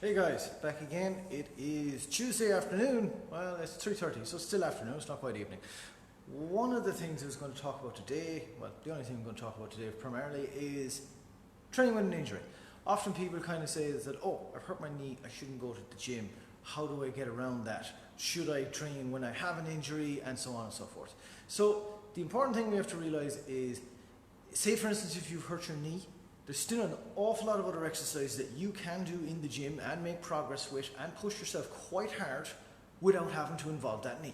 Hey guys, back again. It is Tuesday afternoon. Well, it's 3:30, so it's still afternoon, it's not quite evening. One of the things I was going to talk about today, well, the only thing I'm going to talk about today primarily is training with an injury. Often people kind of say that, oh, I've hurt my knee, I shouldn't go to the gym. How do I get around that? Should I train when I have an injury? And so on and so forth. So the important thing we have to realize is, say for instance, if you've hurt your knee, there's still an awful lot of other exercises that you can do in the gym and make progress with and push yourself quite hard without having to involve that knee.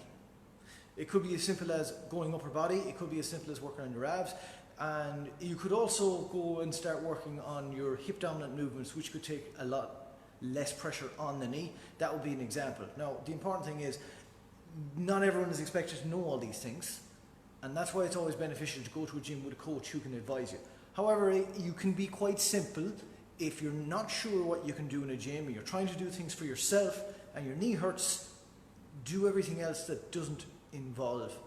It could be as simple as going upper body, it could be as simple as working on your abs, and you could also go and start working on your hip dominant movements, which could take a lot less pressure on the knee. That would be an example. Now, the important thing is, not everyone is expected to know all these things, and that's why it's always beneficial to go to a gym with a coach who can advise you. However, you can be quite simple. If you're not sure what you can do in a gym, and you're trying to do things for yourself, and your knee hurts, do everything else that doesn't involve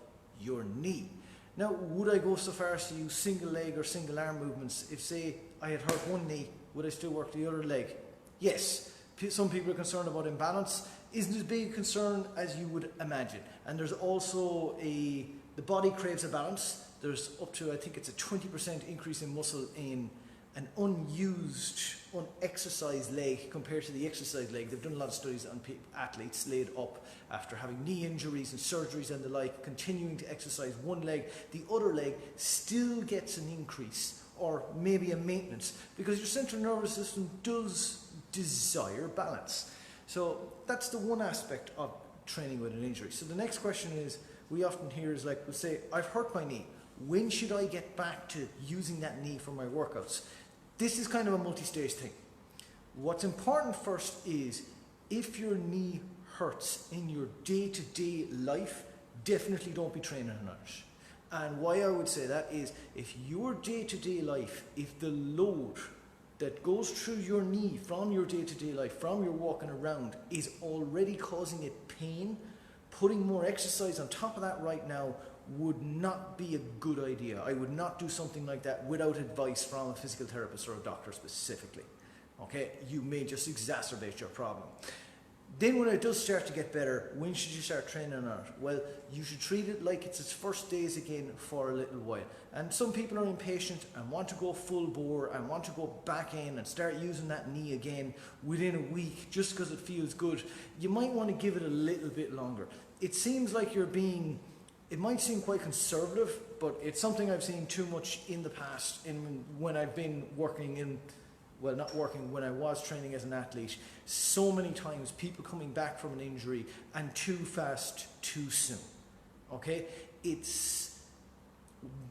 your knee. Now, would I go so far as to use single leg or single arm movements? If, say, I had hurt one knee, would I still work the other leg? Yes. Some people are concerned about imbalance. Isn't as big a concern as you would imagine. And there's also the body craves a balance. There's up to, I think it's a 20% increase in muscle in an unused, unexercised leg compared to the exercised leg. They've done a lot of studies on athletes laid up after having knee injuries and surgeries and the like, continuing to exercise one leg. The other leg still gets an increase or maybe a maintenance because your central nervous system does desire balance. So that's the one aspect of training with an injury. So the next question is, we often hear is like, we'll say, I've hurt my knee. When should I get back to using that knee for my workouts? This is kind of a multi-stage thing. What's important first is, if your knee hurts in your day-to-day life, definitely don't be training on it. And why I would say that is, if your day-to-day life, if the load that goes through your knee from your day-to-day life, from your walking around, is already causing it pain, putting more exercise on top of that right now would not be a good idea. I would not do something like that without advice from a physical therapist or a doctor specifically. Okay, you may just exacerbate your problem. Then when it does start to get better, when should you start training on it? Well, you should treat it like it's its first days again for a little while. And some people are impatient and want to go full bore and want to go back in and start using that knee again within a week just because it feels good. You might want to give it a little bit longer. It seems like it might seem quite conservative, but it's something I've seen too much in the past when I've been working when I was training as an athlete. So many times people coming back from an injury and too fast, too soon. Okay?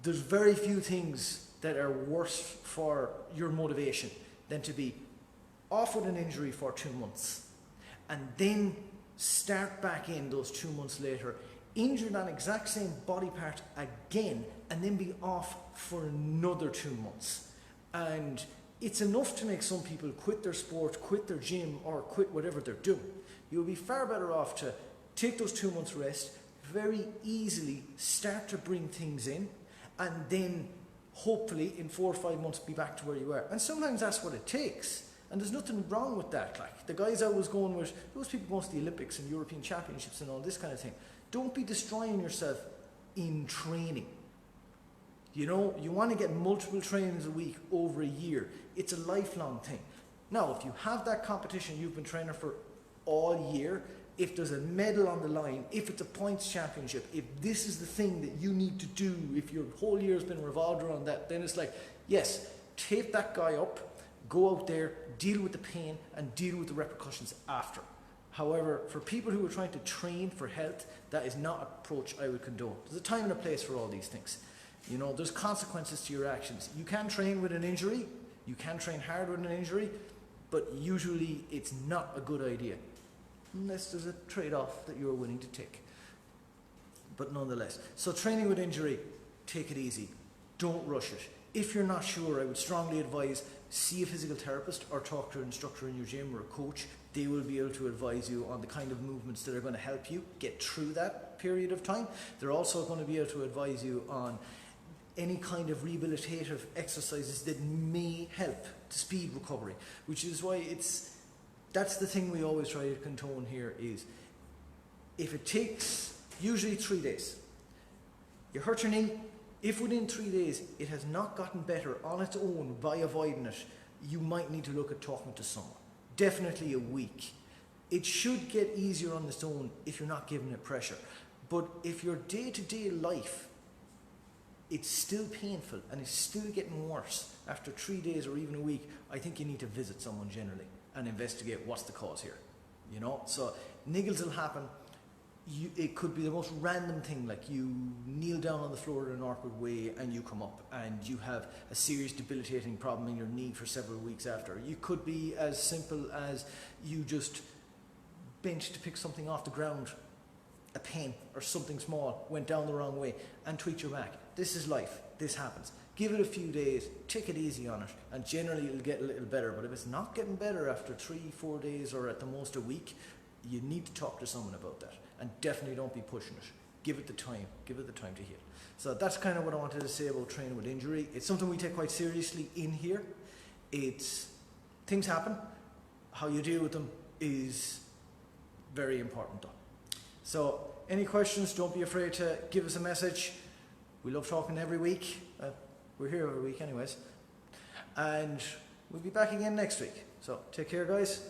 There's very few things that are worse for your motivation than to be off with an injury for 2 months and then start back in those 2 months later, injure that exact same body part again, and then be off for another 2 months. And it's enough to make some people quit their sport, quit their gym, or quit whatever they're doing. You'll be far better off to take those 2 months rest, very easily start to bring things in, and then hopefully in 4 or 5 months be back to where you were. And sometimes that's what it takes. And there's nothing wrong with that. Like the guys I was going with, those people going to the Olympics and European Championships and all this kind of thing. Don't be destroying yourself in training. You know, you want to get multiple trainings a week over a year. It's a lifelong thing. Now, if you have that competition you've been training for all year, if there's a medal on the line, if it's a points championship, if this is the thing that you need to do, if your whole year has been revolved around that, then it's like, yes, tape that guy up, go out there, deal with the pain, and deal with the repercussions after. However, for people who are trying to train for health, that is not an approach I would condone. There's a time and a place for all these things. You know, there's consequences to your actions. You can train with an injury, you can train hard with an injury, but usually it's not a good idea, unless there's a trade-off that you're willing to take. But nonetheless, so training with injury, take it easy. Don't rush it. If you're not sure, I would strongly advise see a physical therapist or talk to an instructor in your gym or a coach. They will be able to advise you on the kind of movements that are going to help you get through that period of time. They're also going to be able to advise you on any kind of rehabilitative exercises that may help to speed recovery, which is why it's that's the thing we always try to condone here is, if it takes usually 3 days, you hurt your knee, if within 3 days it has not gotten better on its own by avoiding it, you might need to look at talking to someone. Definitely a week. It should get easier on its own if you're not giving it pressure. But if your day-to-day life, it's still painful and it's still getting worse after 3 days or even a week, I think you need to visit someone generally and investigate what's the cause here. You know, so niggles will happen. It could be the most random thing, like you kneel down on the floor in an awkward way and you come up and you have a serious debilitating problem in your knee for several weeks after. You could be as simple as you just bent to pick something off the ground, a pen or something small, went down the wrong way and tweaked your back. This is life. This happens. Give it a few days, take it easy on it, and generally it'll get a little better. But if it's not getting better after 3-4 days or at the most a week, you need to talk to someone about that. And definitely don't be pushing it. Give it the time. Give it the time to heal. So that's kind of what I wanted to say about training with injury. It's something we take quite seriously in here. Things happen. How you deal with them is very important though. So any questions, don't be afraid to give us a message. We love talking every week. We're here every week anyways. And we'll be back again next week. So take care, guys.